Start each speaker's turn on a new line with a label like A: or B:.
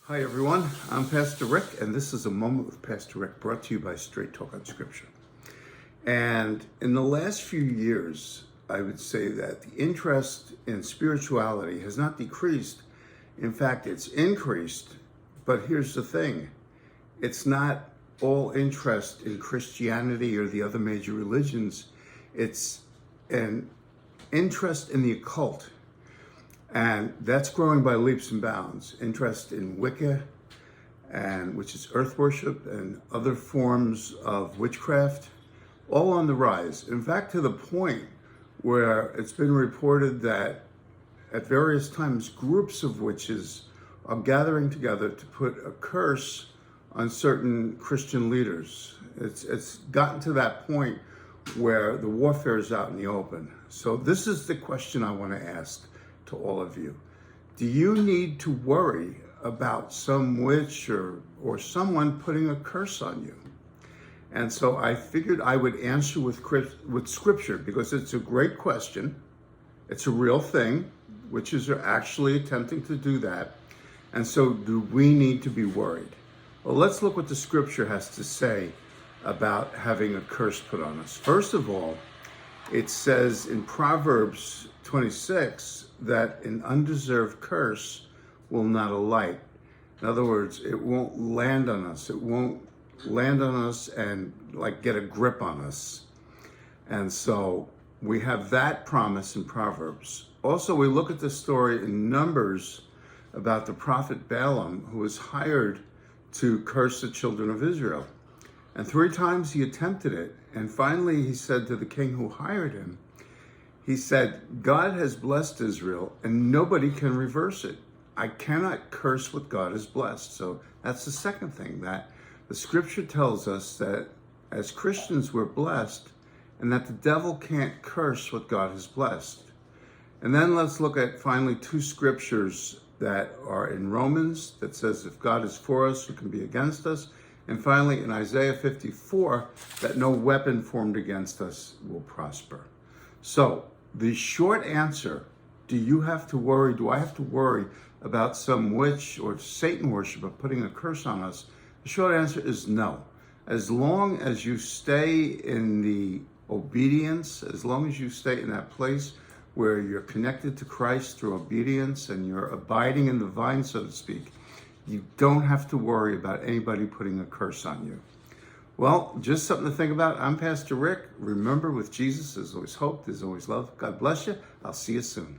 A: Hi everyone, I'm Pastor Rick, and this is a Moment with Pastor Rick brought to you by Straight Talk on Scripture. And in the last few years, I would say that the interest in spirituality has not decreased. In fact, it's increased. But here's the thing, it's not all interest in Christianity or the other major religions. It's an interest in the occult. And that's growing by leaps and bounds. Interest in Wicca, and which is earth worship, and other forms of witchcraft, all on the rise. In fact, to the point where it's been reported that at various times groups of witches are gathering together to put a curse on certain Christian leaders. It's gotten to that point where the warfare is out in the open. So this is the question I want to ask to all of you. Do you need to worry about some witch or someone putting a curse on you? And so I figured I would answer with scripture, because it's a great question. It's a real thing. Witches are actually attempting to do that. And so do we need to be worried? Well, let's look what the scripture has to say about having a curse put on us. First of all, it says in Proverbs 26 that an undeserved curse will not alight. In other words, it won't land on us. It won't land on us and get a grip on us. And so we have that promise in Proverbs. Also, we look at the story in Numbers about the prophet Balaam, who was hired to curse the children of Israel. And 3 times he attempted it. And finally he said to the king who hired him, he said, God has blessed Israel and nobody can reverse it. I cannot curse what God has blessed. So that's the second thing, that the scripture tells us that as Christians we're blessed and that the devil can't curse what God has blessed. And then let's look at finally 2 scriptures that are in Romans that says if God is for us, who can be against us? And finally in Isaiah 54, that no weapon formed against us will prosper. So the short answer, do you have to worry? Do I have to worry about some witch or Satan worshiper putting a curse on us? The short answer is no. As long as you stay in the obedience, as long as you stay in that place where you're connected to Christ through obedience and you're abiding in the vine, so to speak, you don't have to worry about anybody putting a curse on you. Well, just something to think about. I'm Pastor Rick. Remember, with Jesus, there's always hope, there's always love. God bless you. I'll see you soon.